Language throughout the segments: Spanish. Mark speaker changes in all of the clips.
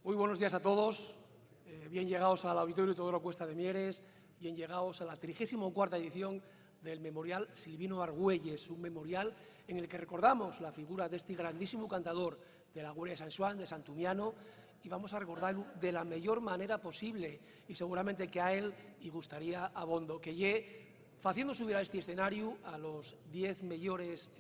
Speaker 1: Muy buenos días a todos. Bien llegados al Auditorio Teodoro Cuesta de Mieres, bien llegados a la 34ª edición del Memorial Silvino Argüelles, un memorial en el que recordamos la figura de este grandísimo cantador de la Güeria de Sant Joan, de Santumiano, y vamos a recordarlo de la mejor manera posible, y seguramente que a él y gustaría abondo que lle haciendo subir a este escenario a los 10 mejores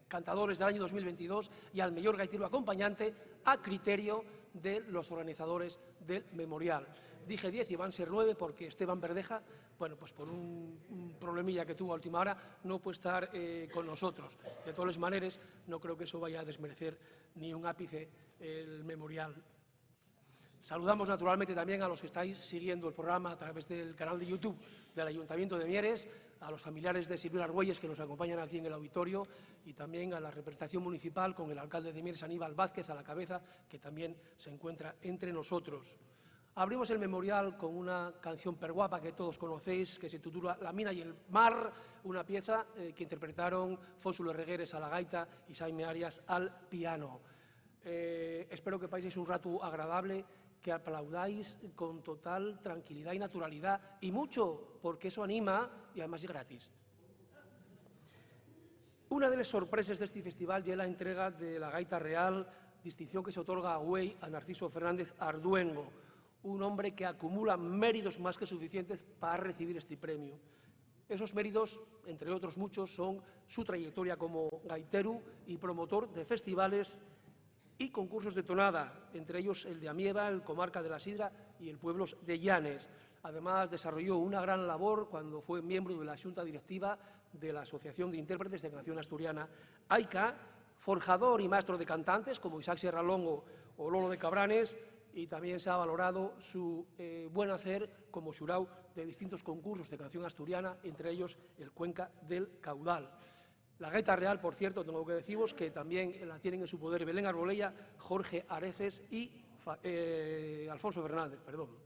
Speaker 1: cantadores del año 2022 y al mejor gaitero acompañante a criterio de los organizadores del memorial. Dije 10 y van a ser 9 porque Esteban Verdeja, bueno, pues por un problemilla que tuvo a última hora, no puede estar con nosotros. De todas maneras, no creo que eso vaya a desmerecer ni un ápice el memorial. Saludamos naturalmente también a los que estáis siguiendo el programa a través del canal de YouTube del Ayuntamiento de Mieres, a los familiares de Silvino Argüelles que nos acompañan aquí en el auditorio y también a la representación municipal con el alcalde de Mieres, Aníbal Vázquez, a la cabeza, que también se encuentra entre nosotros. Abrimos el memorial con una canción perguapa que todos conocéis, que se titula La mina y el mar, una pieza que interpretaron Fósulo Regueres a la gaita y Jaime Arias al piano. Espero que paséis un rato agradable, que aplaudáis con total tranquilidad y naturalidad, y mucho, porque eso anima y además es gratis. Una de las sorpresas de este festival es la entrega de la Gaita Real, distinción que se otorga a Güell a Narciso Fernández Arduengo, un hombre que acumula méritos más que suficientes para recibir este premio. Esos méritos, entre otros muchos, son su trayectoria como gaitero y promotor de festivales y concursos de tonada, entre ellos el de Amieva, el Comarca de la Sidra y el Pueblos de Llanes. Además, desarrolló una gran labor cuando fue miembro de la Junta Directiva de la Asociación de Intérpretes de Canción Asturiana, AICA, forjador y maestro de cantantes como Isaac Sierra Longo o Lolo de Cabranes, y también se ha valorado su buen hacer como xurao de distintos concursos de canción asturiana, entre ellos el Cuenca del Caudal. La Gaita Real, por cierto, tengo que deciros que también la tienen en su poder Belén Arbolella, Jorge Areces y Alfonso Fernández, perdón.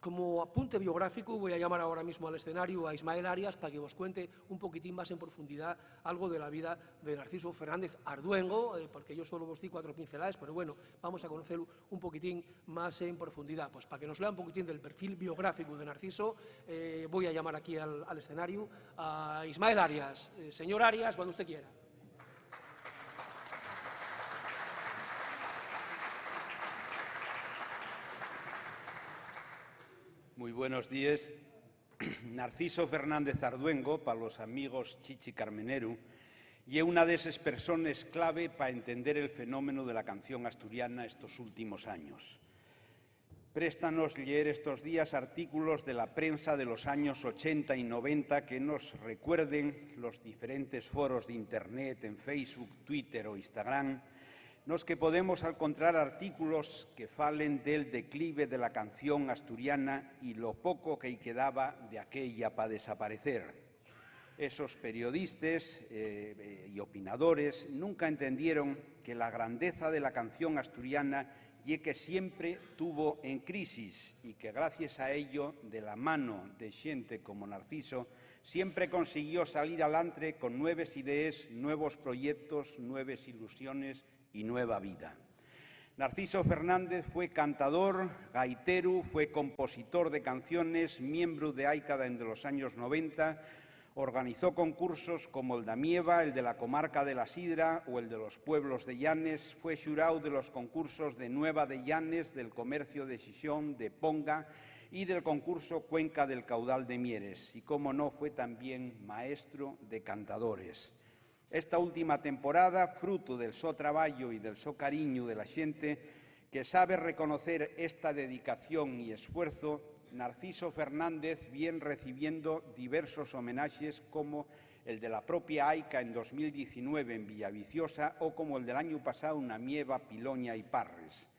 Speaker 1: Como apunte biográfico voy a llamar ahora mismo al escenario a Ismael Arias para que os cuente un poquitín más en profundidad algo de la vida de Narciso Fernández Arduengo, porque yo solo os di 4 pinceladas, pero bueno, vamos a conocerlo un poquitín más en profundidad. Pues para que nos lea un poquitín del perfil biográfico de Narciso, voy a llamar aquí al escenario a Ismael Arias. Señor Arias, cuando usted quiera.
Speaker 2: Muy buenos días. Narciso Fernández Arduengo, para los amigos Chichi Carmeneru, y una de esas personas clave para entender el fenómeno de la canción asturiana estos últimos años. Préstanos leer estos días artículos de la prensa de los años 80 y 90 que nos recuerden los diferentes foros de Internet en Facebook, Twitter o Instagram, nos que podemos encontrar artículos que falen del declive de la canción asturiana y lo poco que quedaba de aquella para desaparecer. Esos periodistas y opinadores nunca entendieron que la grandeza de la canción asturiana y que siempre tuvo en crisis y que gracias a ello, de la mano de gente como Narciso, siempre consiguió salir adelante con nuevas ideas, nuevos proyectos, nuevas ilusiones y nueva vida. Narciso Fernández fue cantador, gaitero, fue compositor de canciones, miembro de AICA en los años 90, organizó concursos como el de Amieva, el de la Comarca de la Sidra o el de los Pueblos de Llanes, fue xurao de los concursos de Nueva de Llanes, del Comercio de Xixón, de Ponga y del concurso Cuenca del Caudal de Mieres, y como no, fue también maestro de cantadores. Esta última temporada, fruto del so traballo y del so cariño de la xente que sabe reconocer esta dedicación y esfuerzo, Narciso Fernández viene recibiendo diversos homenajes como el de la propia AICA en 2019 en Villaviciosa o como el del año pasado en Amieva, Piloña y Parres.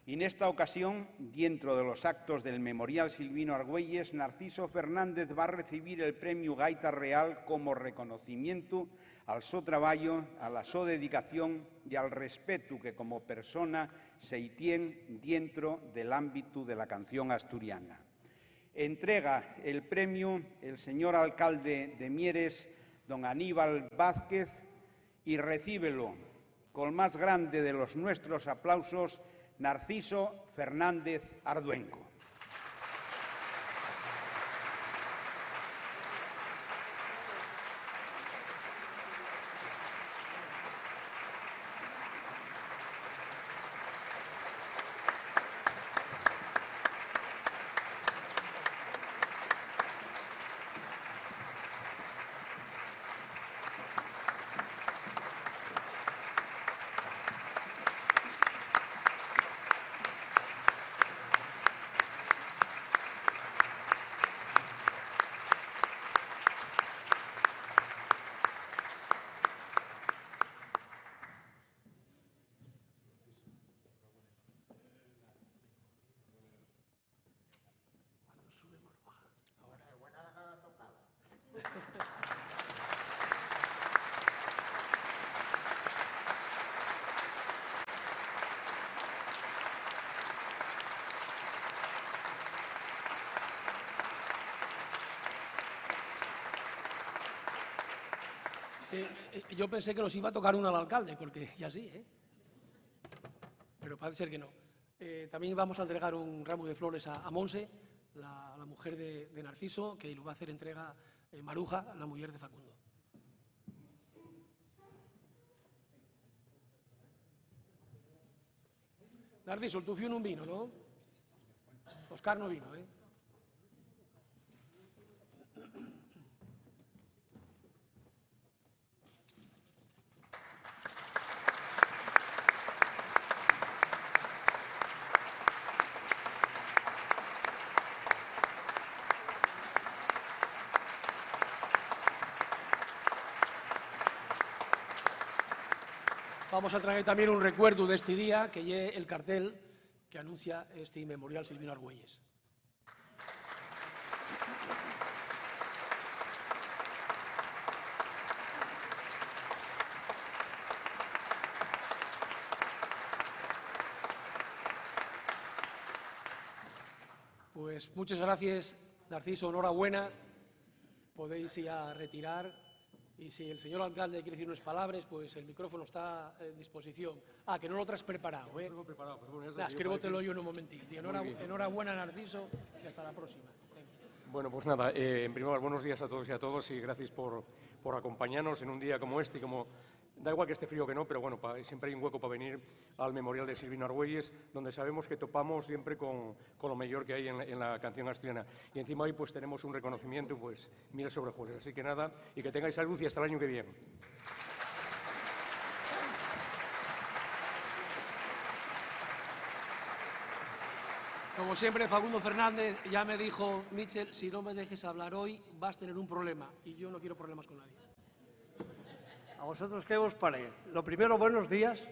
Speaker 2: Y en esta ocasión, dentro de los actos del Memorial Silvino Argüelles, Narciso Fernández va a recibir el premio Gaita Real como reconocimiento al so traballo, a la so dedicación y al respeto que como persona se tiene dentro del ámbito de la canción asturiana. Entrega el premio el señor alcalde de Mieres, don Aníbal Vázquez, y recíbelo Con el más grande de los nuestros aplausos, Narciso Fernández Arduengo.
Speaker 1: Yo pensé que nos iba a tocar una al alcalde, porque ya sí, ¿eh? Pero parece ser que no. También vamos a entregar un ramo de flores a Monse, la mujer de Narciso, que lo va a hacer entrega Maruja, la mujer de Facundo. Narciso, el tuyo no vino, ¿no? Oscar no vino, ¿eh? Vamos a traer también un recuerdo de este día, que es el cartel que anuncia este memorial Silvino Argüelles. Pues muchas gracias, Narciso, enhorabuena. Podéis ir a retirar. Y si el señor alcalde quiere decir unas palabras, pues el micrófono está en disposición. Ah, que no lo traes preparado, ¿eh?
Speaker 3: No lo he preparado, pero bueno, ya
Speaker 1: escríbotelo yo en un momentín. Y enhorabuena, Narciso, y hasta la próxima.
Speaker 3: Bueno, pues nada, en primer lugar, buenos días a todos y a todas y gracias por acompañarnos en un día como este y como... Da igual que esté frío que no, pero bueno, siempre hay un hueco para venir al memorial de Silvino Argüelles, donde sabemos que topamos siempre con lo mejor que hay en la canción asturiana. Y encima hoy pues tenemos un reconocimiento, pues, mira sobre Jueves. Así que nada, y que tengáis salud y hasta el año que viene.
Speaker 1: Como siempre, Facundo Fernández ya me dijo, Michel, si no me dejes hablar hoy, vas a tener un problema. Y yo no quiero problemas con nadie.
Speaker 4: ¿A vosotros qué os parece? Lo primero, buenos días.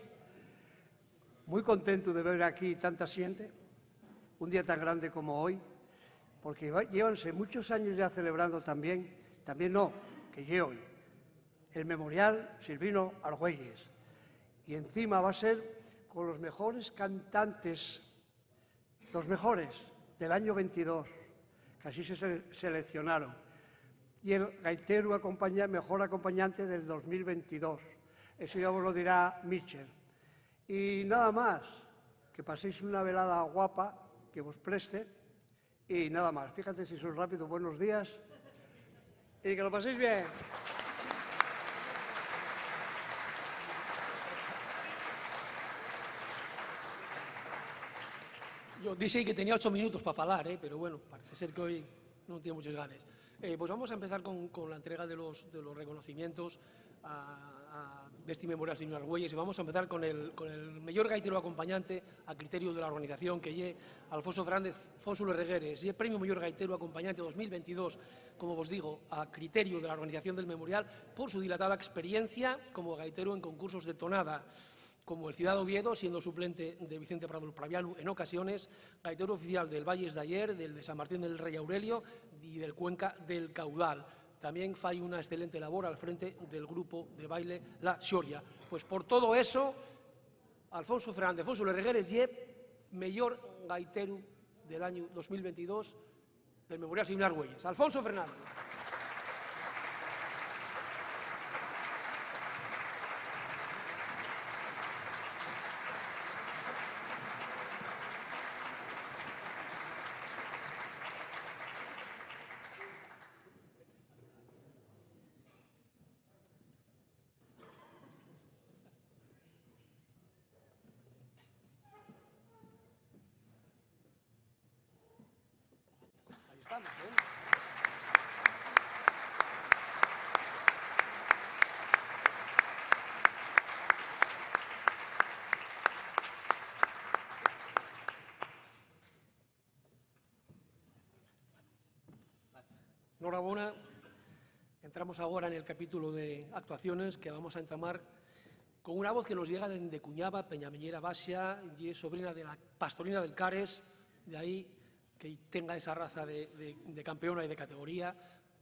Speaker 4: Muy contento de ver aquí tanta gente, un día tan grande como hoy, porque llévanse muchos años ya celebrando también no, que lleve hoy, el memorial Silvino Argüelles. Y encima va a ser con los mejores cantantes, los mejores del año 22, que así se seleccionaron. Y el gaitero mejor acompañante del 2022. Eso ya os lo dirá Michel. Y nada más, que paséis una velada guapa, que os preste, y nada más. Fíjate si sois rápido, buenos días, y que lo paséis bien.
Speaker 1: Yo dije que tenía 8 minutos para hablar, pero bueno, parece ser que hoy no tiene muchas ganas. Pues vamos a empezar con la entrega de los reconocimientos de este memorial Silvino Argüelles, y vamos a empezar con el mejor gaitero acompañante a criterio de la organización, que es Alfonso Fernández Fósulo Regueres, y el premio Mejor Gaitero Acompañante 2022, como os digo, a criterio de la organización del memorial por su dilatada experiencia como gaitero en concursos de tonada, como el Ciudad de Oviedo, siendo suplente de Vicente Prado Praviano en ocasiones, gaitero oficial del Valles de Ayer, del de San Martín del Rey Aurelio y del Cuenca del Caudal. También fai una excelente labor al frente del grupo de baile La Xoria. Pues por todo eso, Alfonso Fernández Fósulo Regueres y mejor gaitero del año 2022 del memorial Silvino Argüelles. Alfonso Fernández. estamos, ¿eh? Enhorabuena. Entramos ahora en el capítulo de actuaciones que vamos a entramar con una voz que nos llega de Cuñaba, Peñamellera Basia, y es sobrina de la pastorina del Cares, de ahí que tenga esa raza de campeona y de categoría.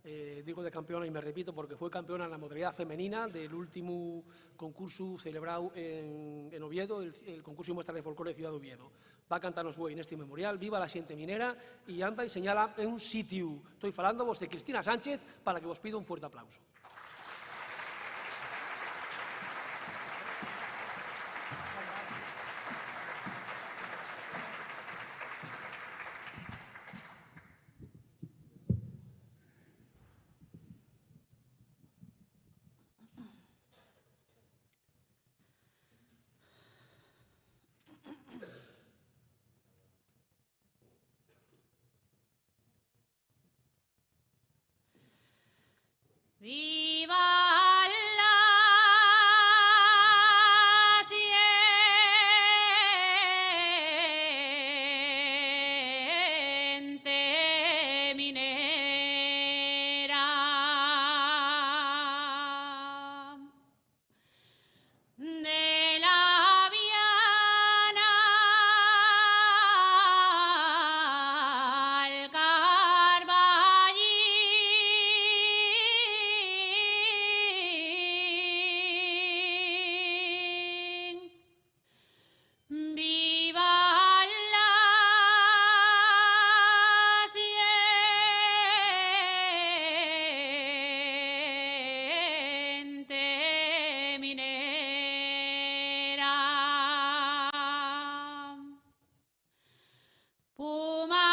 Speaker 1: Digo de campeona y me repito porque fue campeona en la modalidad femenina del último concurso celebrado en Oviedo, el concurso y muestra de folclore de Ciudad de Oviedo. Va a cantarnos hoy en este memorial Viva la Xente Minera y anda y señala en un sitio. Estoy falando vos de Cristina Sánchez para que vos pido un fuerte aplauso.
Speaker 5: ¡Viva la Xente Minera! De la Viana al Carballín. ¡Viva la Xente Minera! Pumarabule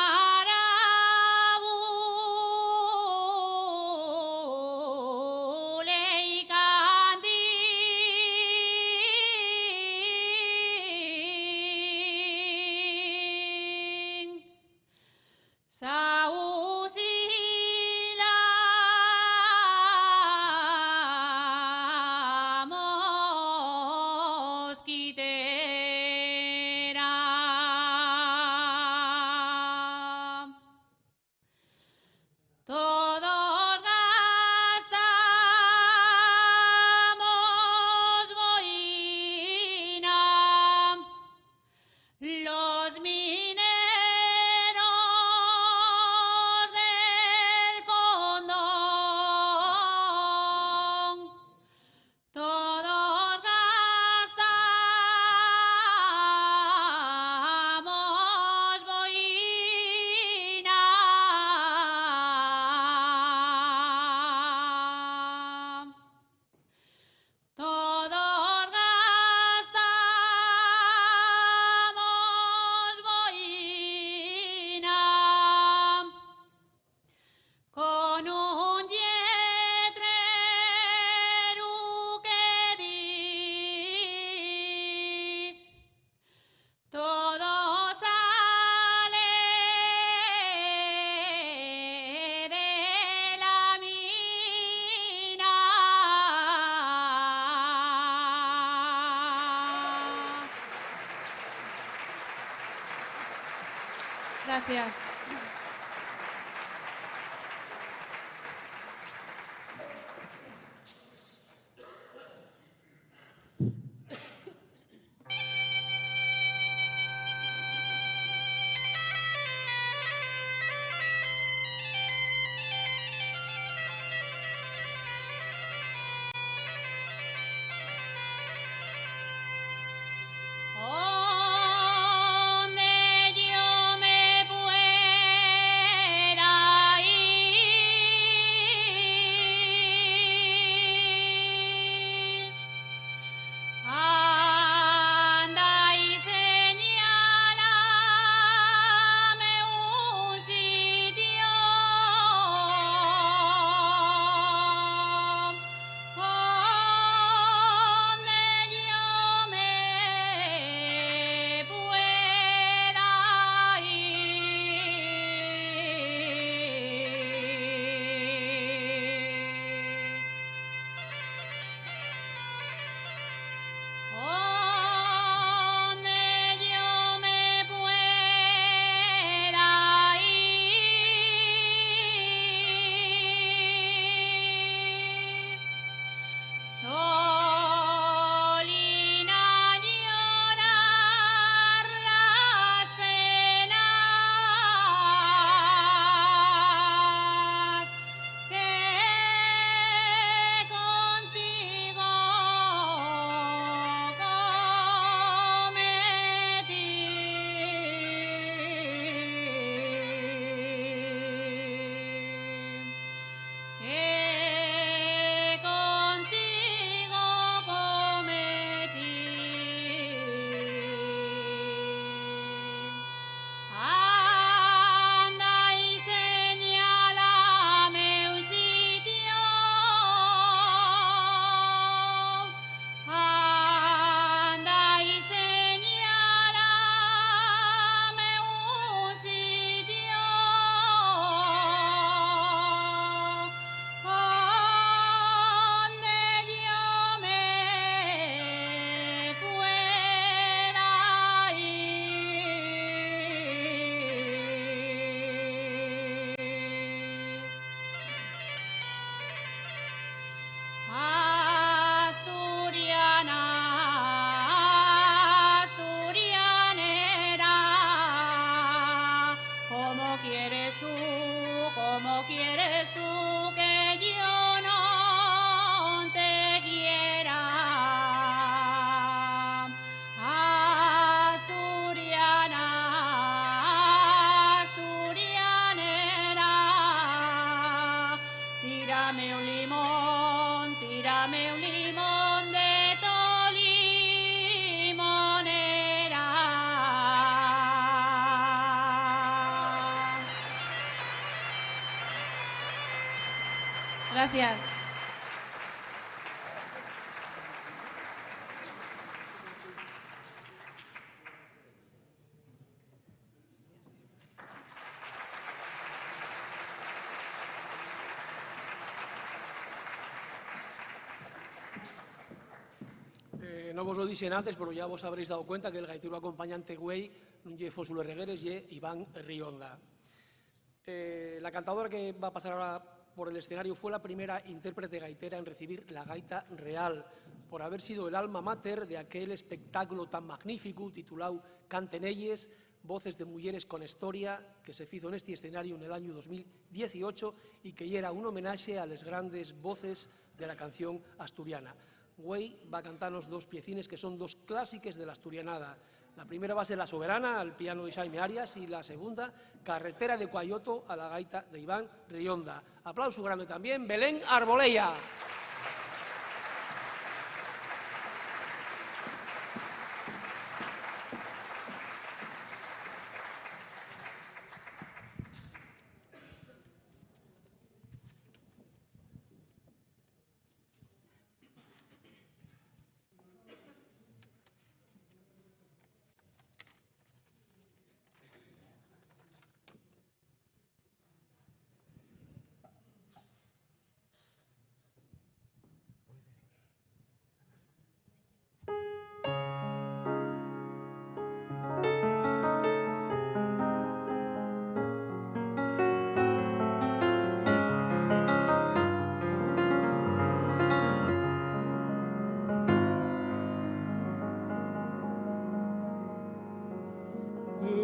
Speaker 5: y Candín. Sausila mosquitera. Todos gastamos boina, los mineros del fondo. Todos gastamos boina. Todos gastamos boina con un lletrero que diz todo sale de la mina. Gracias. Donde yo me puedo Gracias.
Speaker 1: No vos lo dicen antes, pero ya vos habréis dado cuenta que el gaitero acompañante güey non lle Fósulo Regueres y Iván Rionda. La cantadora que va a pasar ahora por el escenario fue la primera intérprete gaitera en recibir la gaita real, por haber sido el alma mater de aquel espectáculo tan magnífico titulado Canten elles, voces de mujeres con historia, que se hizo en este escenario en el año 2018 y que era un homenaje a las grandes voces de la canción asturiana. Güey va a cantarnos dos piecines que son dos clásicos de la asturianada. La primera va a ser La Soberana, al piano de Jaime Arias, y la segunda, Carretera de Cuayoto, a la gaita de Iván Rionda. Aplauso grande también, Belén Arbolella.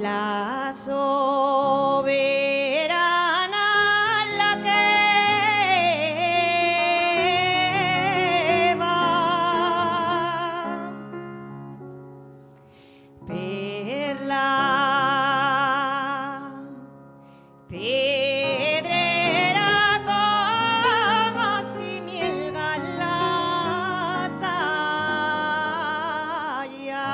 Speaker 6: La soberana, la que va per la pedrera como si mielga la saya.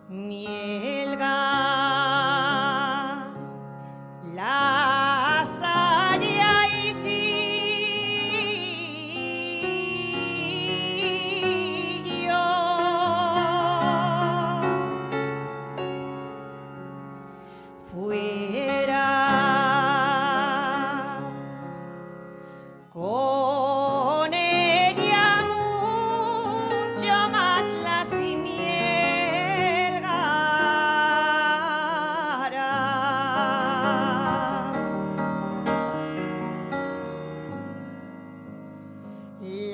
Speaker 6: Mielga la saya isi yo fuera con ella mucho más la simielgara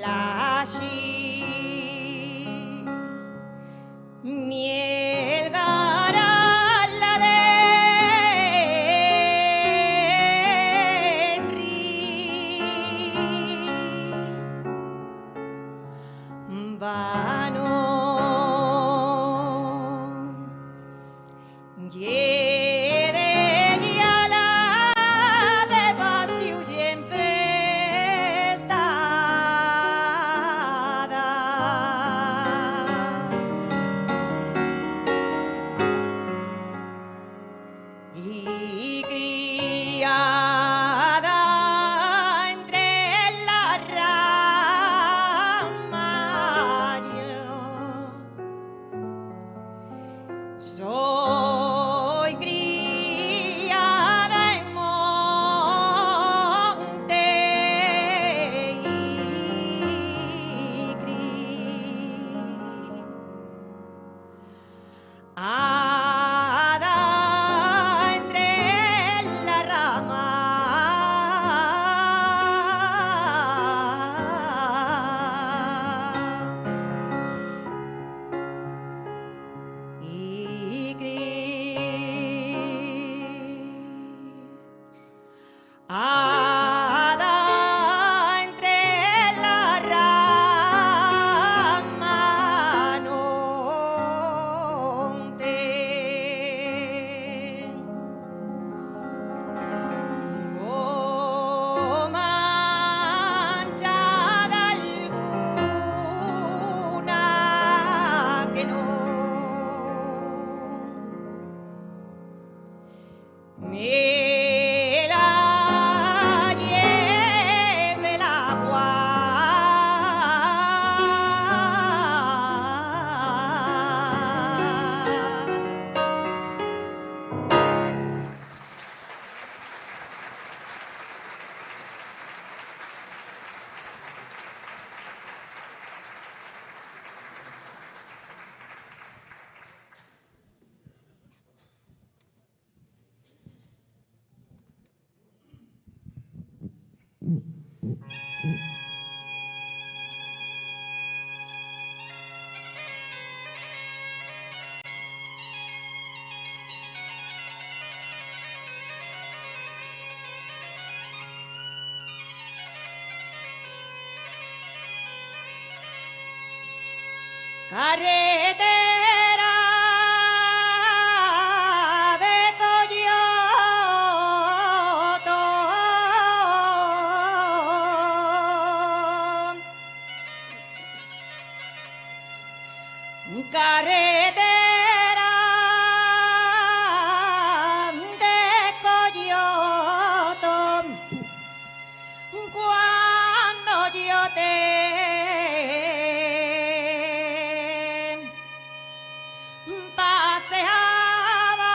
Speaker 6: la mielgara la de vano de diala de pasiu y emprestada y criada entre la rama y carretera de Coyoto, carretera de Coyoto, cuando yo te paseaba,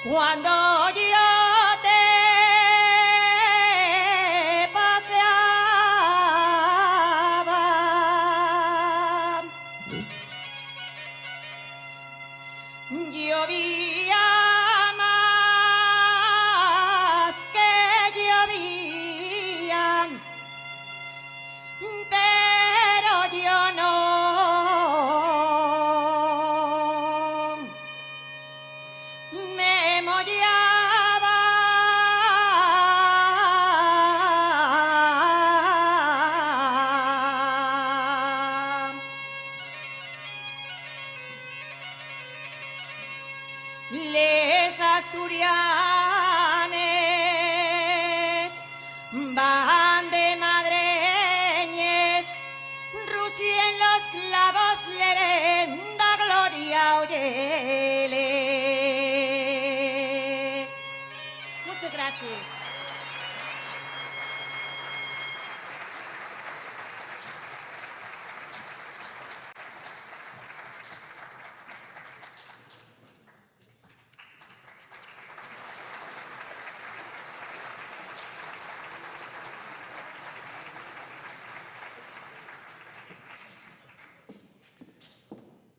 Speaker 6: cuando yo te paseaba, llovía más que llovía, pero yo no me mollaba. Les asturianes van de madreñes, rucien los clavos, lerenda gloria oyeles. Muchas gracias.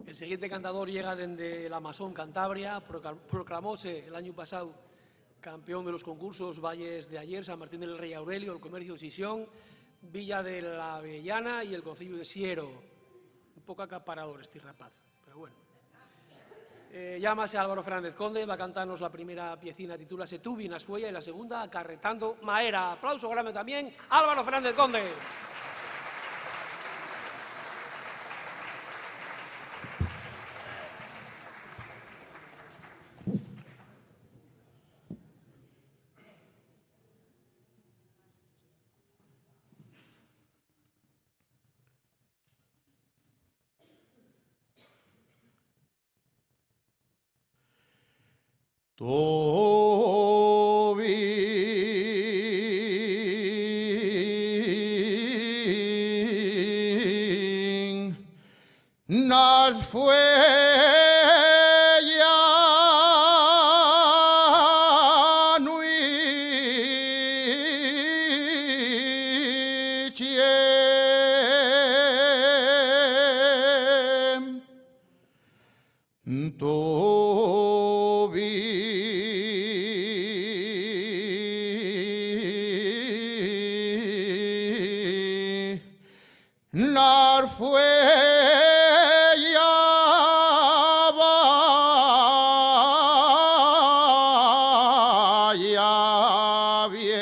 Speaker 1: El siguiente cantador llega desde la Masón, Cantabria, proclamóse el año pasado campeón de los concursos Valles de Ayer, San Martín del Rey Aurelio, el Comercio de Sisión, Villa de la Avellana y el Concello de Siero. Un poco acaparador este rapaz, pero bueno. Llámase Álvaro Fernández Conde, va a cantarnos la primera piecina, titúlase Tú vienes fuella, y la segunda Acarretando Maera. Aplauso grande también, Álvaro Fernández Conde.
Speaker 7: Tú vienes fuella, nuiche, tú nar fuella vaya bien,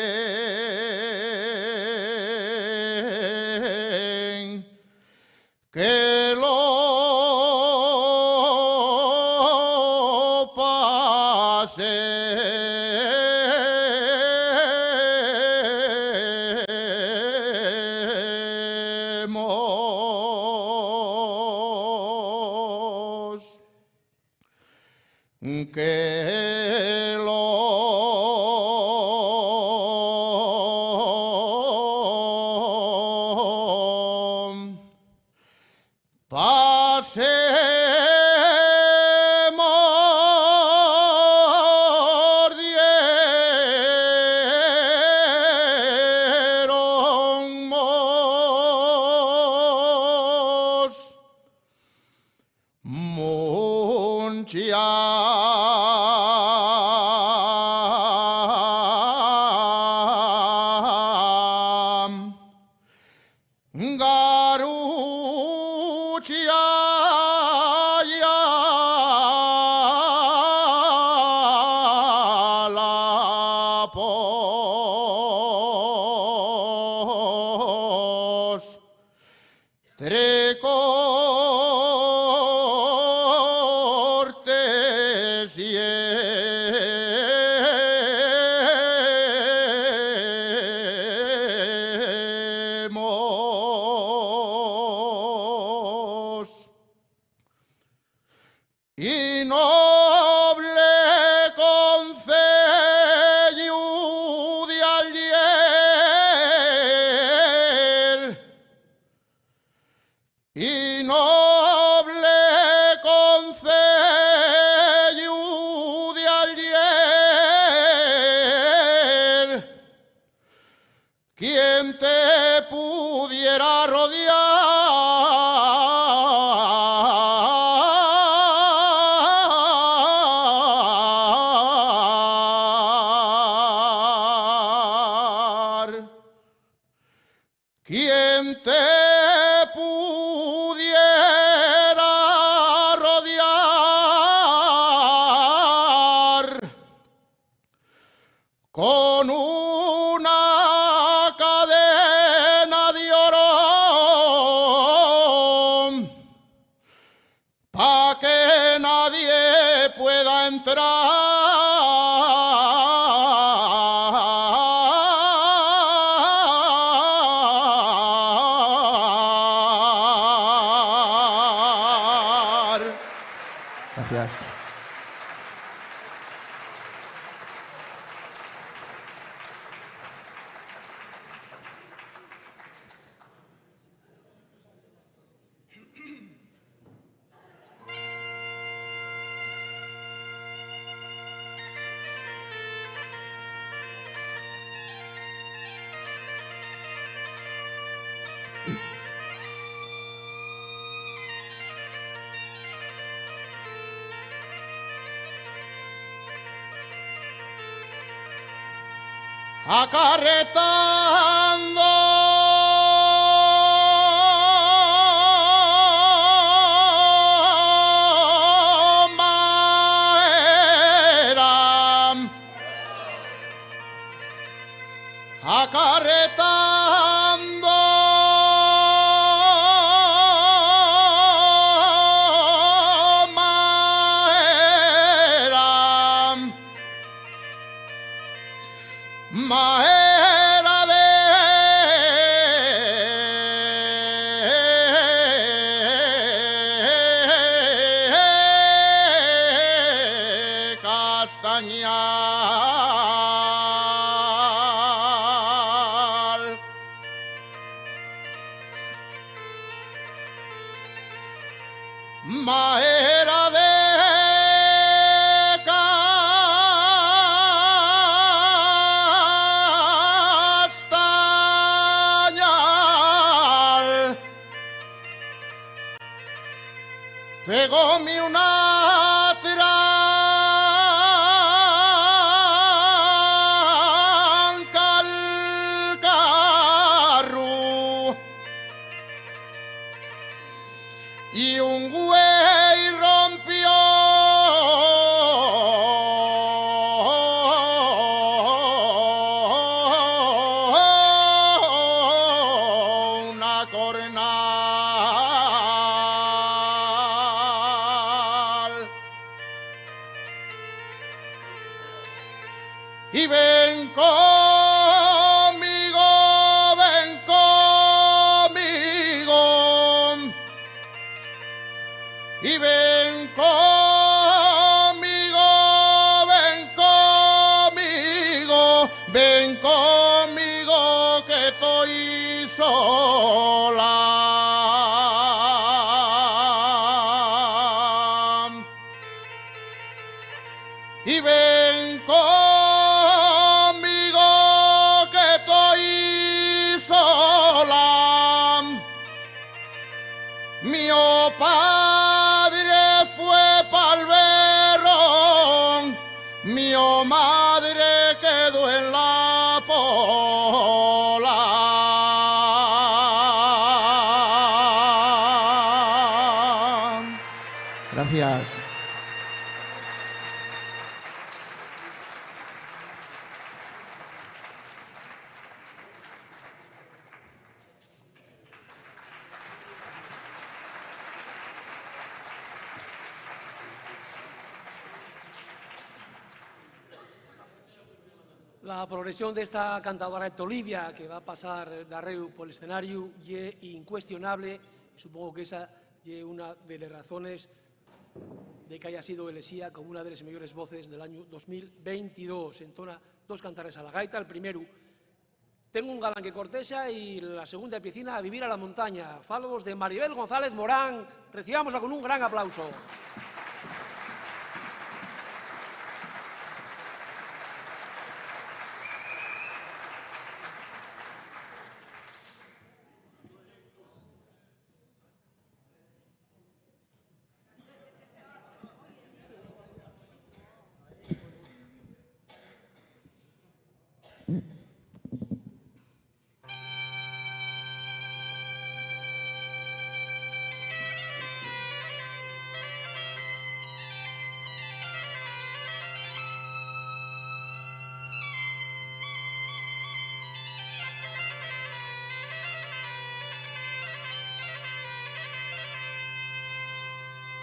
Speaker 7: que lo pasemos, que lo pasemos, dieronmos garucha ya Recortes yemos, y noble concello de Alier, y noble concello de Alier, quien te pudiera rodear, quien te pudiera rodear con una cadena de oro, pa' que nadie pueda entrar. Gracias. Acarretando madera, acarretando madera de castañal, madera de castañal, pegóme una tranca al carro y un güey rompió una cornal. Y ven conmigo, y ven conmigo, ven conmigo que estoy sola. Y ven conmigo que estoy sola. Mi padre fue pa'l berrón, mi madre quedó en la pola. Gracias.
Speaker 1: La progresión de esta cantadora de Olivia, que va a pasar darreu por el escenario, es incuestionable. Supongo que esa es una de las razones de que haya sido elegida como una de las mejores voces del año 2022. Entona dos cantares a la gaita. El primero, Tengo un galán que corteja, y la segunda piecina, A vivir a la montaña. Falos de Maribel González Morán. Recibámosla con un gran aplauso.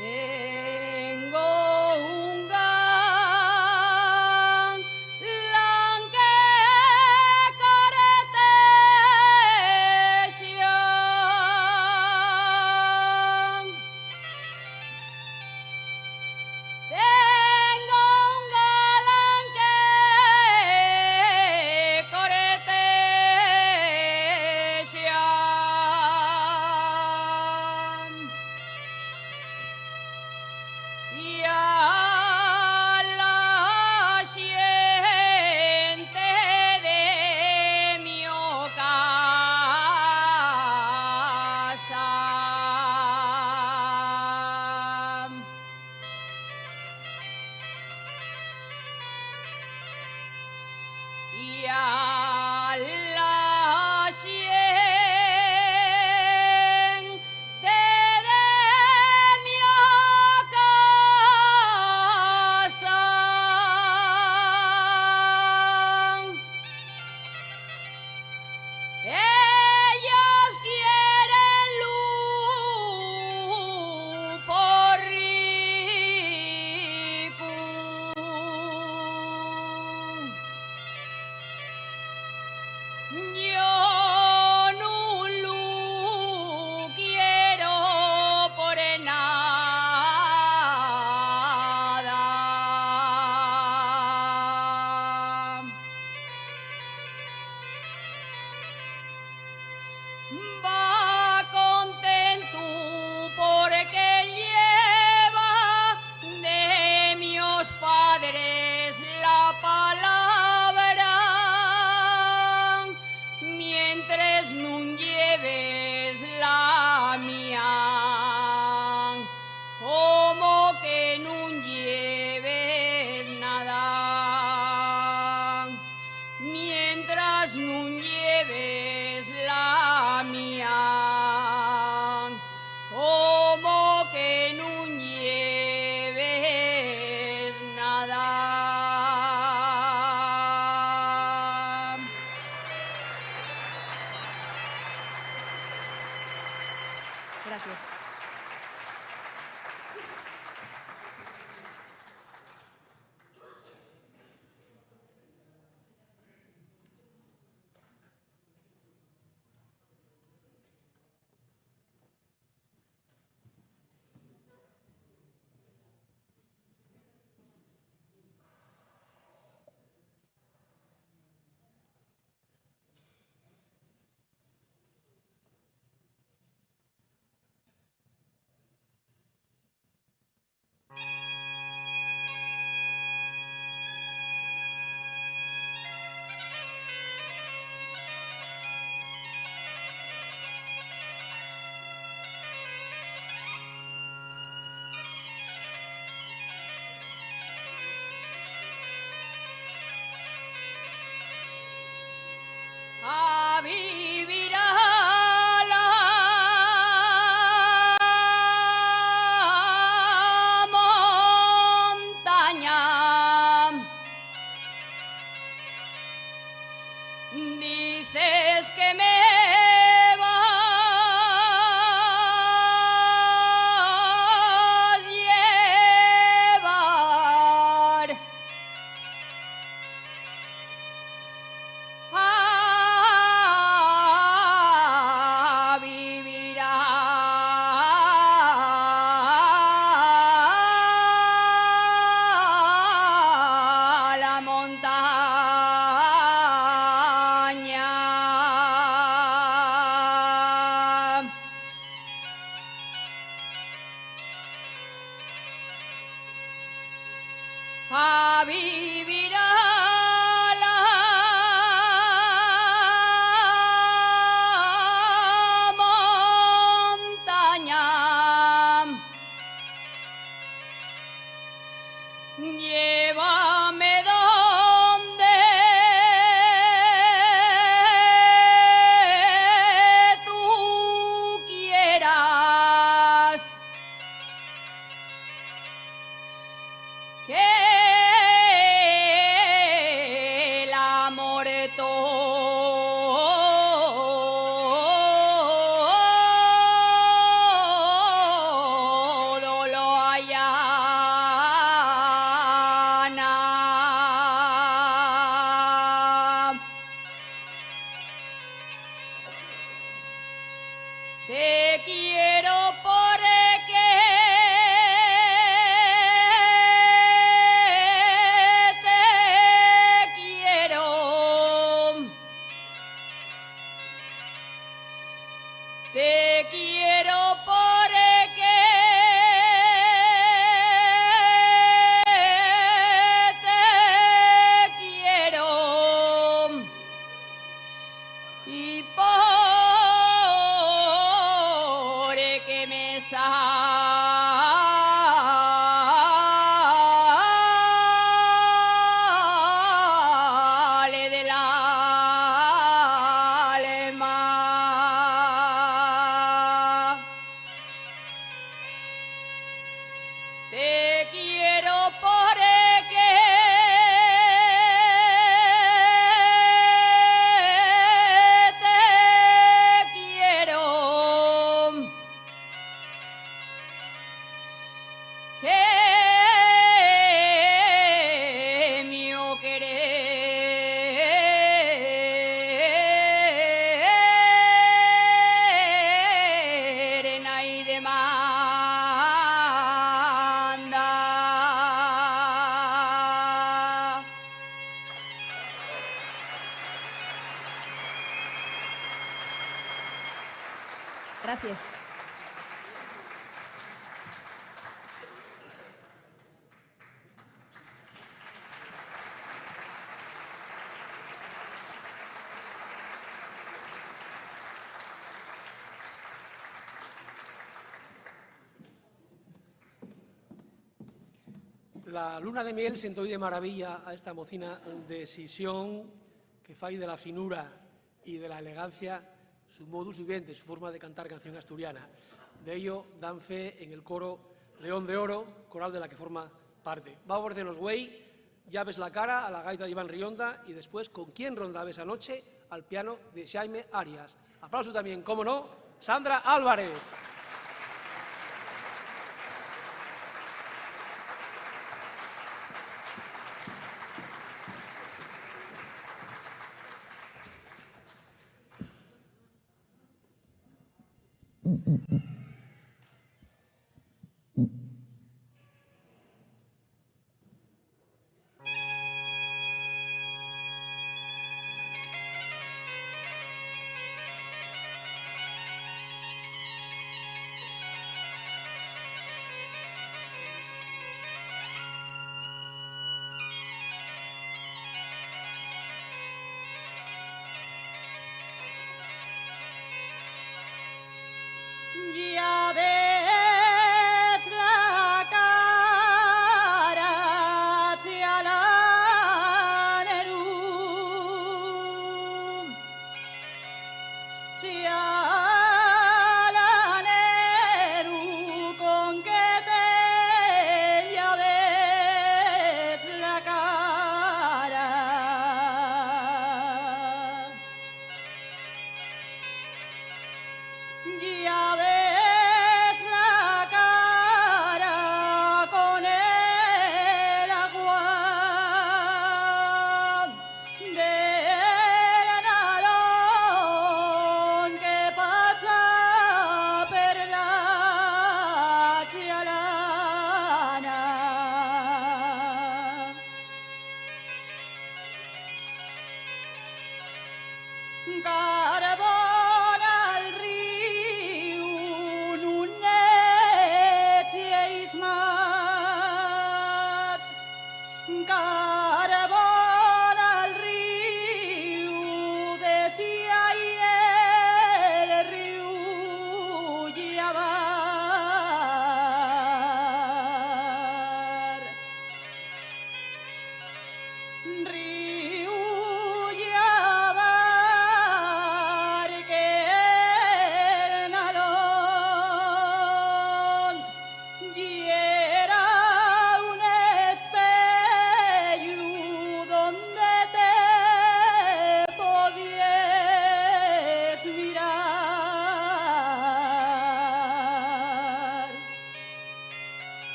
Speaker 5: Tengo un galán que corteja. Tengo un galán que corteja. Y a la gente de mi casa. Y a la gente de mi casa. Ellos quieren luz por rico. Yo no lo quiero por nada. Va contento porque lleva de mis padres la palabra, mientras no lleves la mía, como que no lleves nada. Mientras no lleves la mía, como que no lleves nada. Gracias. sale del alma. Te quiero porque te quiero. Que mio querer nai demanda.
Speaker 8: Gracias.
Speaker 1: La luna de miel sentó de maravilla a esta mocina de Sisión que fai de la finura y de la elegancia su modus vivendi, su forma de cantar canción asturiana. De ello dan fe en el coro León de Oro, coral de la que forma parte. Va a ofrecernos güey, ya ves la cara, a la gaita de Iván Rionda y después con quién rondaba esa noche al piano de Jaime Arias. Aplauso también, cómo no, Sandra Álvarez.
Speaker 5: Ya ves la cara de Alaneru, de Alaneru, con que te ya ves la cara. Ya ves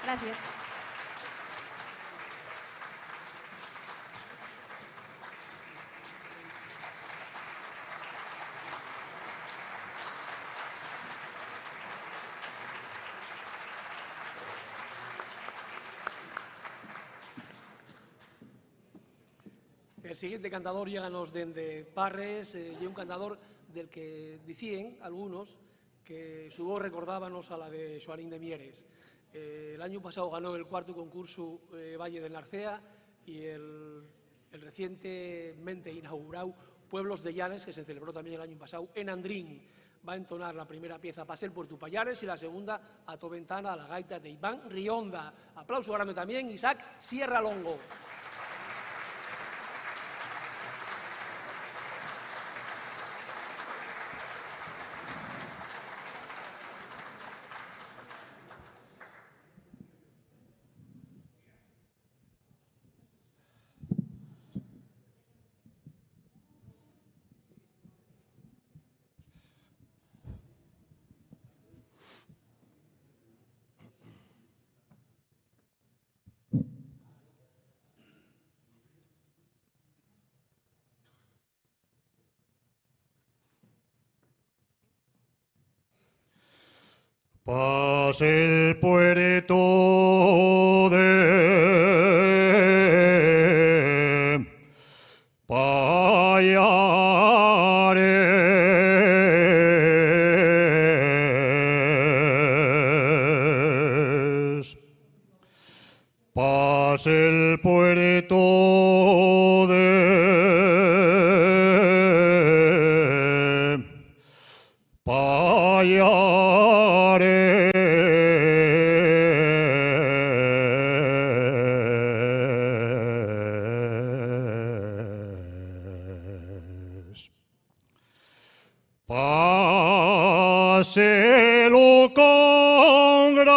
Speaker 8: Gracias.
Speaker 1: El siguiente cantador lléganos dende Parres y un cantador del que dicían algunos que su voz recordábanos a la de Xoanín de Mieres. El año pasado ganó el cuarto concurso Valle del Narcea y el recientemente inaugurado Pueblos de Llanes, que se celebró también el año pasado en Andrín. Va a entonar la primera pieza Pasel por Tupayares y la segunda a tu ventana a la gaita de Iván Rionda. Aplauso grande también Isaac Sierra Longo.
Speaker 7: Pase el puerto de Payares. Pase el puerto de Payares. Páselo con gran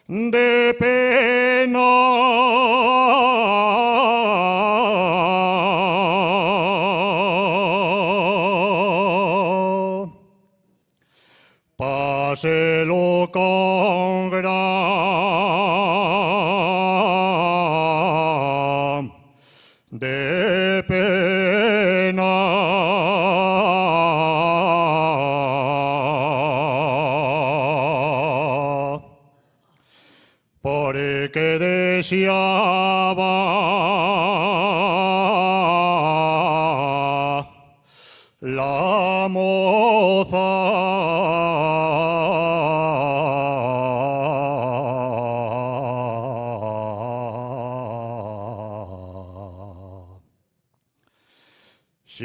Speaker 7: de pena. Páselo con gran de pena. Porque deseaba la moza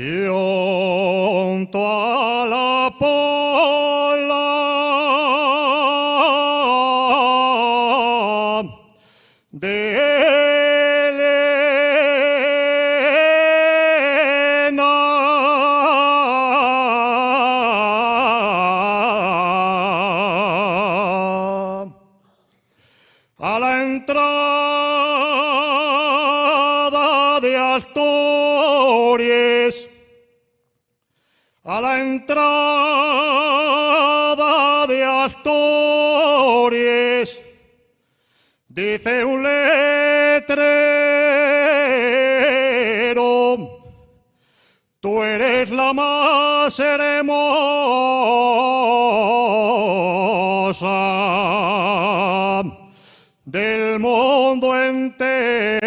Speaker 7: junto a la pola de Elena. a la entrada de Asturias, a la entrada de Asturias, dice un letrero, tú eres la más hermosa del mundo entero.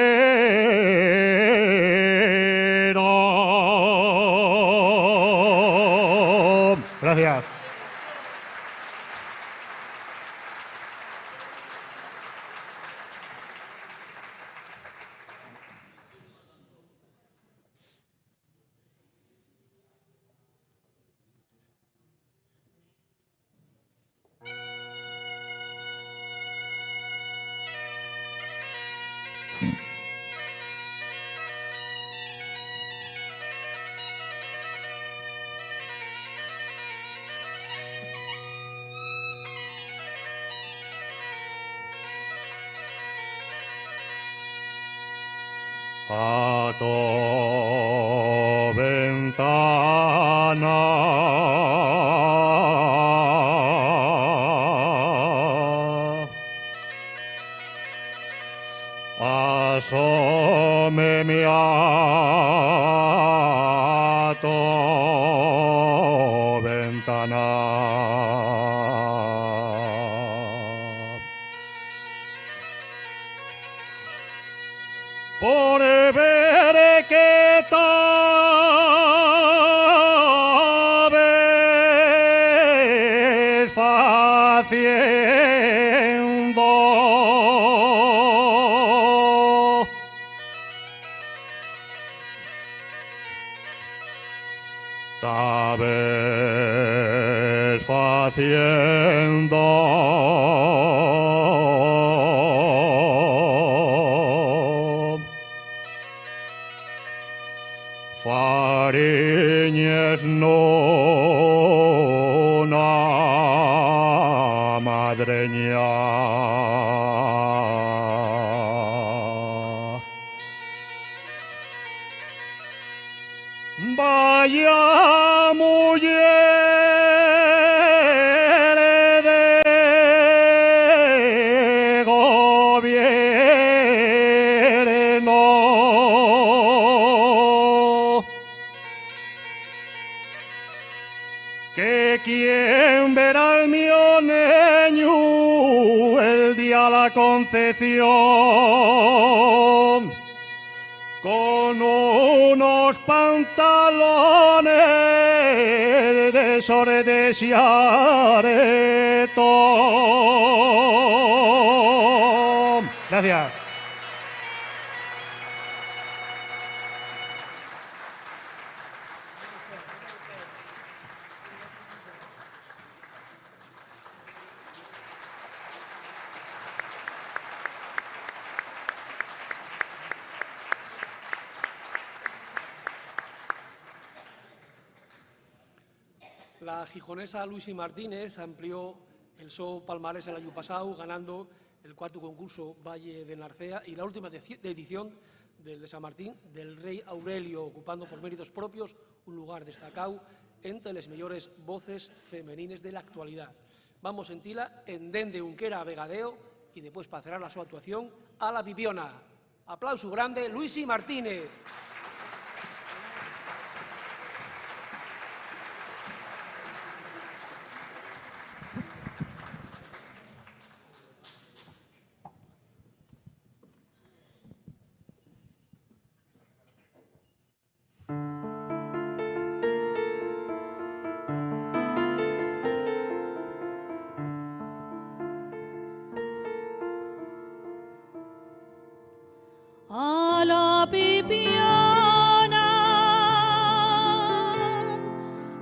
Speaker 7: Gracias. A tu ventana asómeme a tu ventana. Por ver que estabas haciendo. Estabas haciendo. Fariñas nuna madreña. Vaya mujer de gobierno, que quien verá al mío niño el día la concepción con unos pantalones de sordes y aretón. Gracias.
Speaker 1: La gijonesa Luisi Martínez amplió el show palmarés el año pasado, ganando el cuarto concurso Valle de Narcea y la última edición del de San Martín del Rey Aurelio, ocupando por méritos propios un lugar destacado entre las mejores voces femenines de la actualidad. Vamos en tila en dende unquera a Vegadeo y después para cerrar su actuación a la Pipiona. Aplauso grande, Luisi Martínez.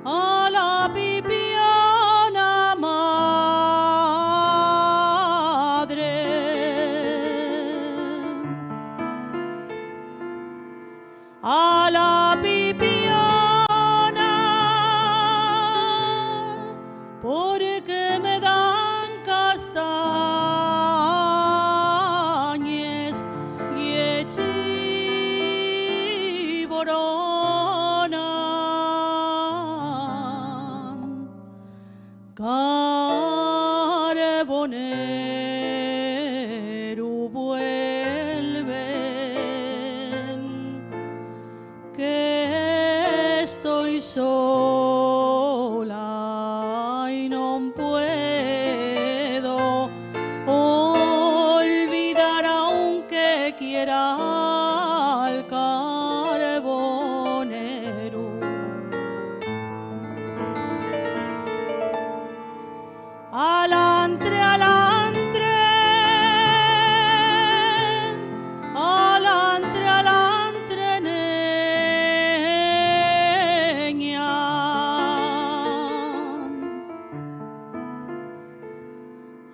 Speaker 6: A la Pipiona, madre. A la Pipiona, porque me dan castaña. sola y non puedo olvidar aunque quiera al carbonero. Alantre, alantre, alantre, alantre, neña.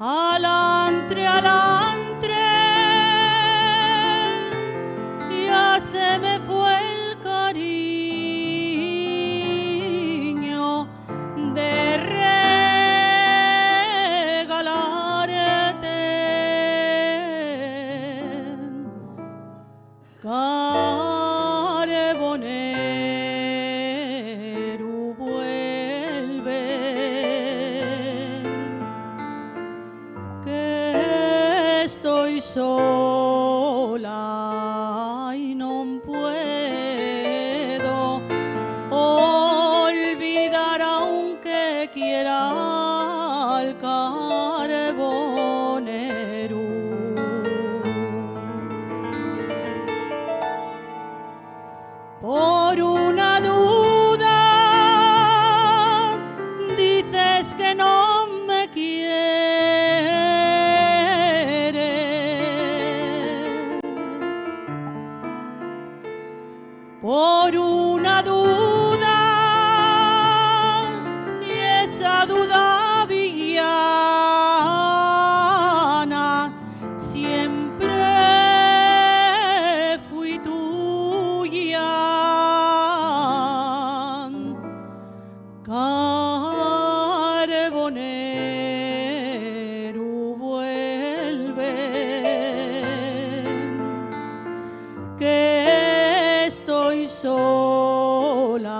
Speaker 6: Alantre, alantre, ya se me fue el cariño de regalarte carbonero, vuelve, que estoy sola y no puedo olvidar aunque quiera al carbonero. Por una duda dices que no me quieres. Por una duda, y esa duda villana siempre fui tuya. Carbonero, vuelve, que estoy sola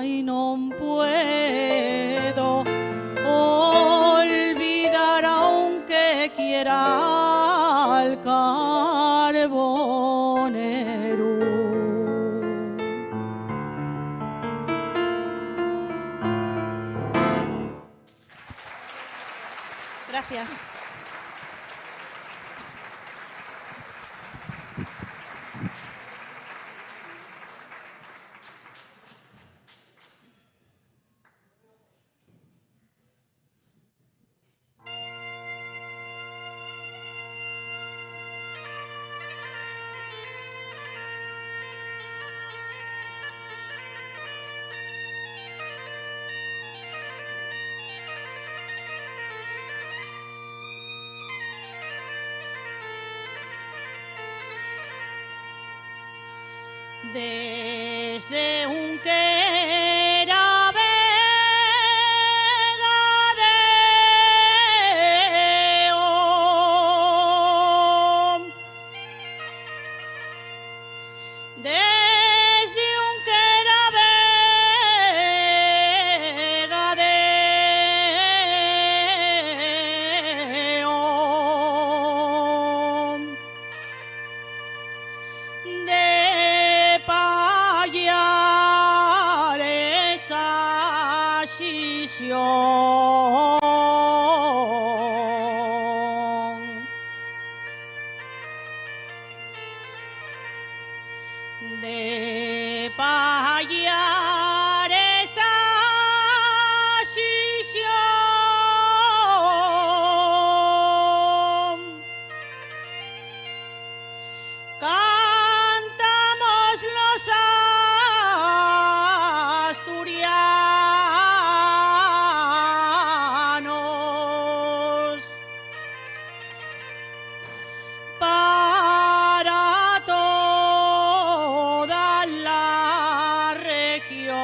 Speaker 6: y no puedo olvidar aunque quiera al carbonero. Gracias. Desde un que era vegadeo, desde un que era vegadeo, de payares a Xixón. De payares a Xixón. Cantamos los asturianos para toda la región.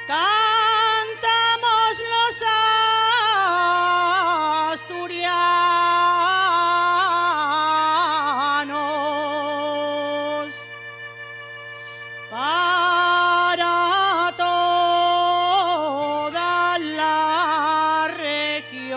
Speaker 6: Cantamos los asturianos para toda la región.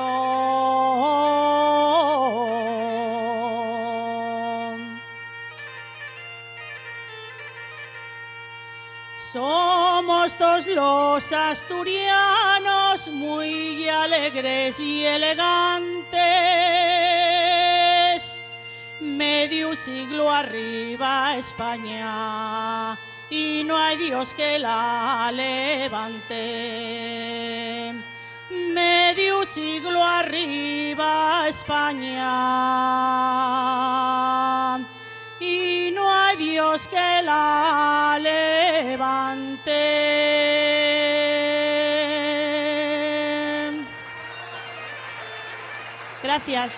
Speaker 6: todos los asturianos muy alegres y elegantes. Medio siglo arriba España y no hay Dios que la levante. Medio siglo arriba España y no hay Dios que la levante. Gracias.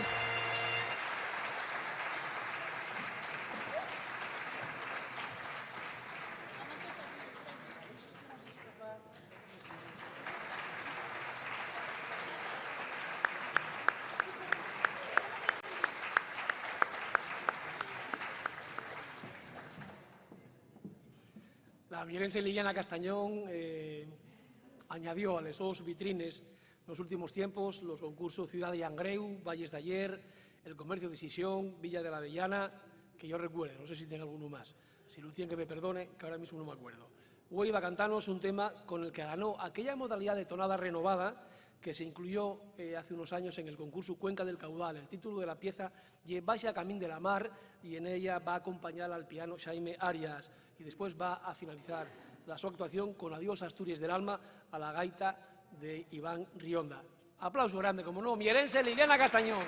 Speaker 1: La mierense Liliana Castañón añadió a esos vitrines en los últimos tiempos los concursos Ciudad de Angreu, Valles de Ayer, El Comercio de Sisión, Villa de la Avellana, que yo recuerde, no sé si tenga alguno más. Si Lucien que me perdone, que ahora mismo no me acuerdo. Hoy iba a cantarnos un tema con el que ganó aquella modalidad de tonada renovada que se incluyó hace unos años en el concurso Cuenca del Caudal. El título de la pieza es Baixa Camín de la Mar y en ella va a acompañar al piano Xaime Arias y después va a finalizar su actuación con Adiós Asturias del Alma a la gaita de Iván Rionda. Aplauso grande, como no, mierense Liliana Castañón.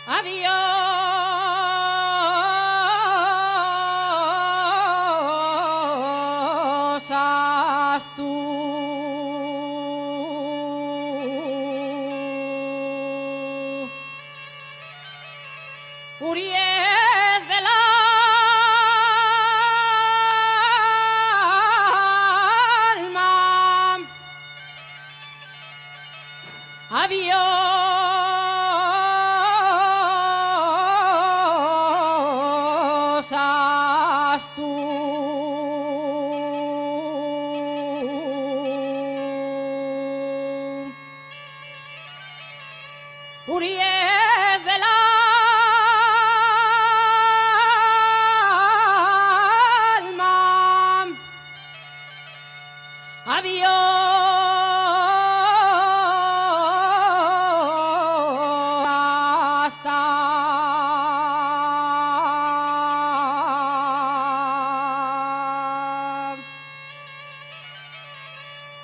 Speaker 5: Adiós, Astur. Uries del alma. Adiós, Astur. Uries del alma. Adiós, hasta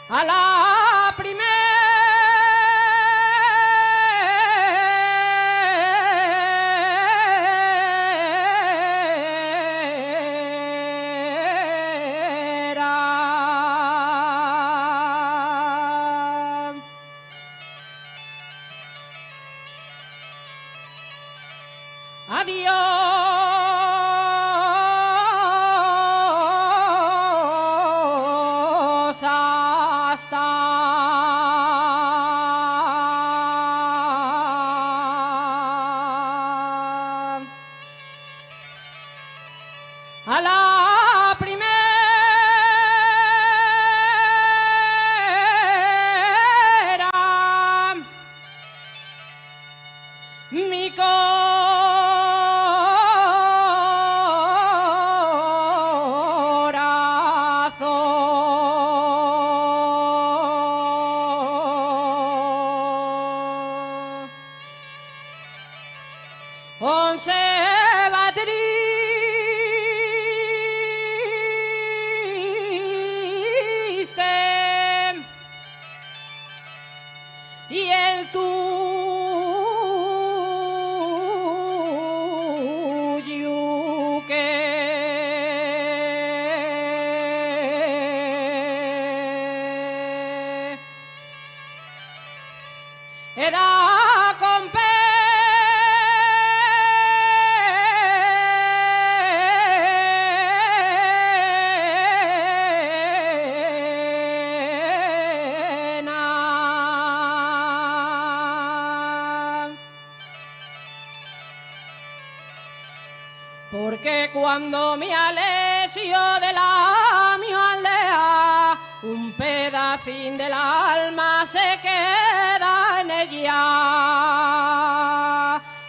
Speaker 5: a la primera. Adiós, hasta a la primera. Mi corazón se va triste y el tuyo que era con pena. Porque cuando me alejo de la mi aldea, un pedacín del alma se queda en ella,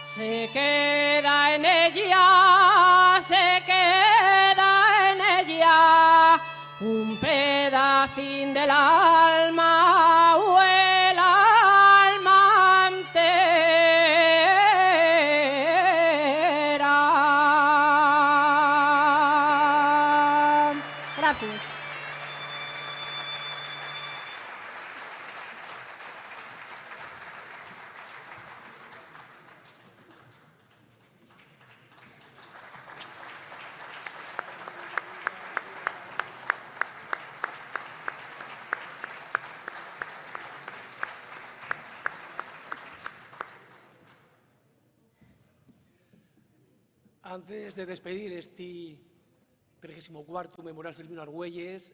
Speaker 5: se queda en ella, se queda en ella, un pedacín del alma o el alma entera. Gracias.
Speaker 1: Antes de despedir este 34º Memorial Silvino Argüelles,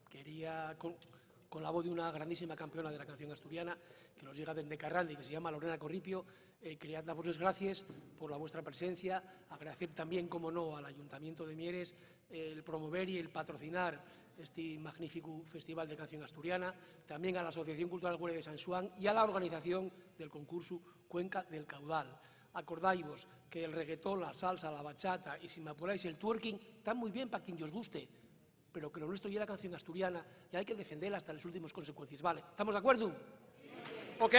Speaker 1: quería, con la voz de una grandísima campeona de la canción asturiana, que nos llega desde Carralde, que se llama Lorena Corripio, quería daros las gracias por la vuestra presencia, agradecer también, como no, al Ayuntamiento de Mieres el promover y el patrocinar este magnífico Festival de Canción Asturiana, también a la Asociación Cultural Güell de San Xuan y a la organización del concurso Cuenca del Caudal. Acordáis que el reggaetón, la salsa, la bachata y, si me apuráis, el twerking están muy bien para quien os guste, pero que lo nuestro ya la canción asturiana y hay que defenderla hasta las últimas consecuencias. ¿Vale? ¿Estamos de acuerdo? Ok.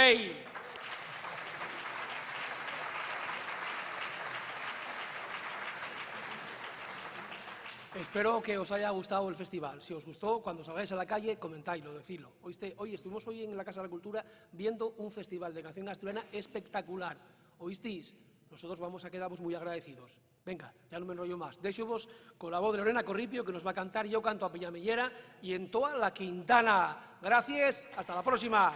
Speaker 1: Espero que os haya gustado el festival. Si os gustó, cuando salgáis a la calle, comentáislo, decidlo. Hoy estuvimos en la Casa de la Cultura viendo un festival de canción asturiana espectacular. ¿Oísteis? Nosotros vamos a quedaros muy agradecidos. Venga, ya no me enrollo más. Deixo-vos con la voz de Lorena Corripio, que nos va a cantar Yo canto a Peñamellera y en toda la Quintana. Gracias, hasta la próxima.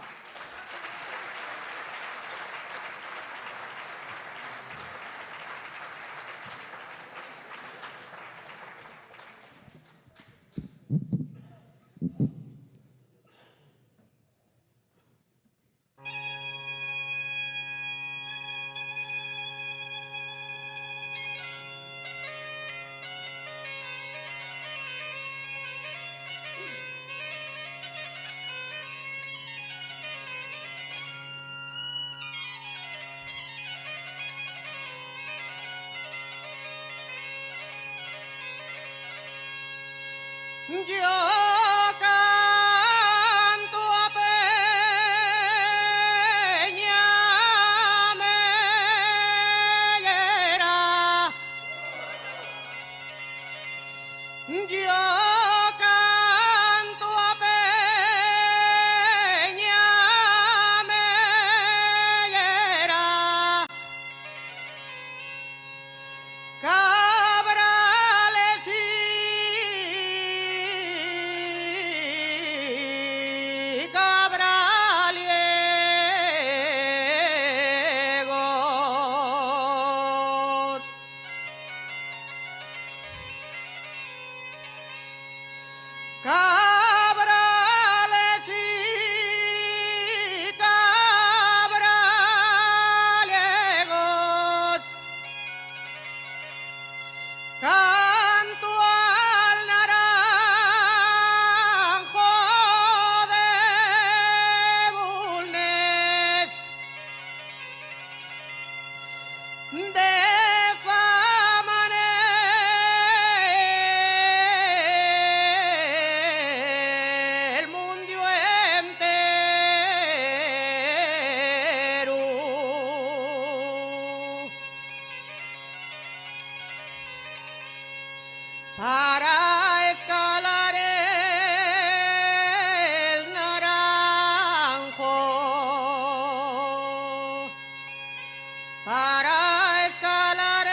Speaker 9: Yo canto a Peñamellera, yo canto a Peñamellera, cabrales y cabraliegos, cabrales y cabraliegos, canto al naranjo de Bulnes, de fama en el mundo entero. Para escalar el naranjo, para escalar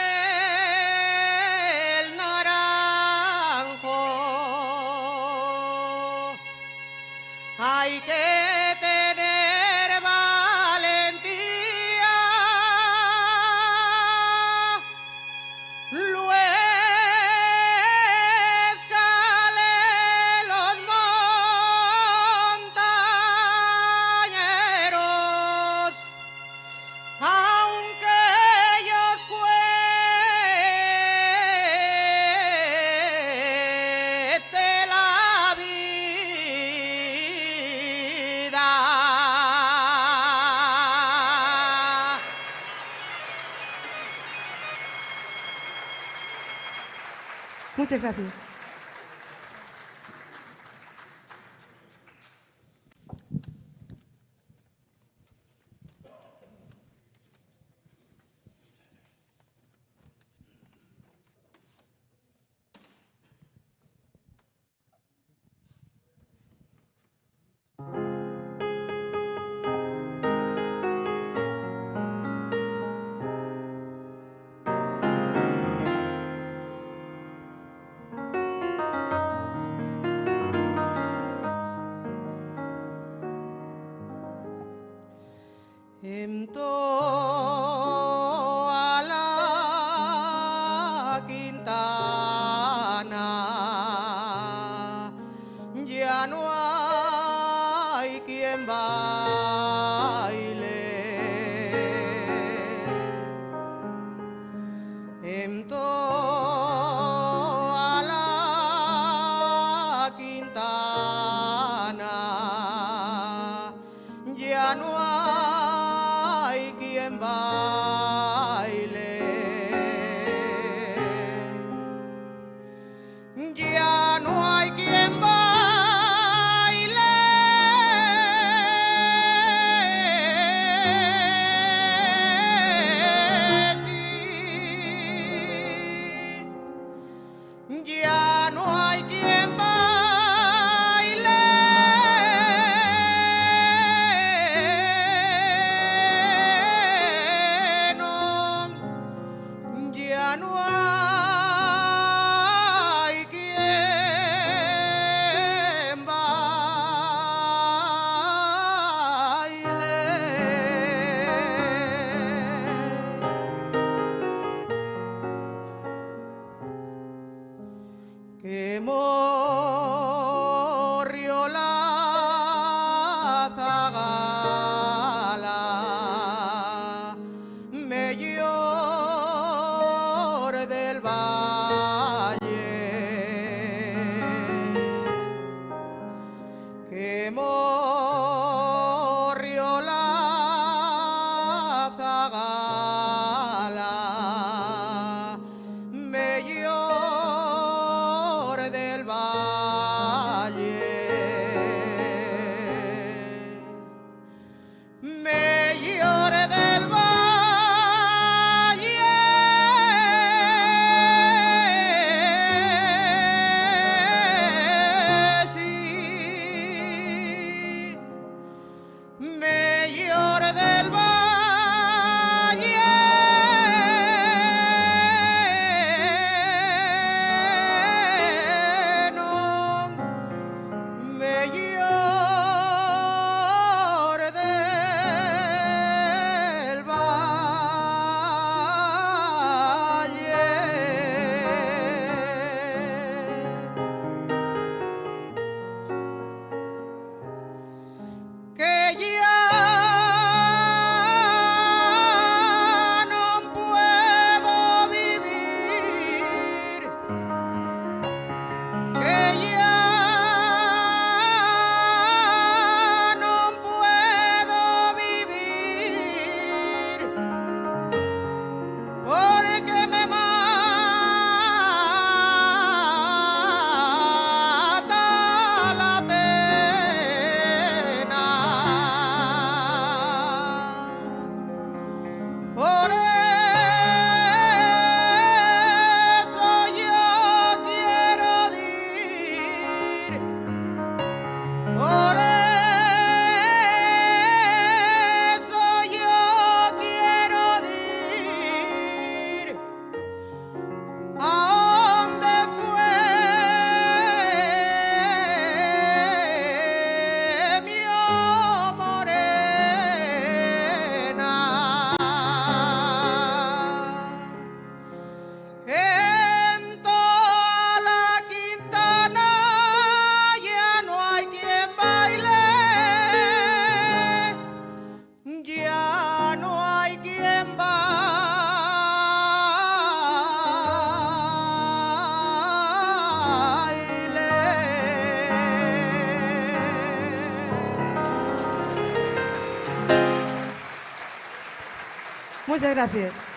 Speaker 9: el naranjo, hay que tener valentía. Luego escalé los montañeros, aunque ellos cueste la vida.
Speaker 10: Muchas gracias.
Speaker 9: En toda la Quintana ya no hay quien baile. En toda la Quintana ya no hay quien baile, ya no hay quien baile
Speaker 10: Muchas gracias.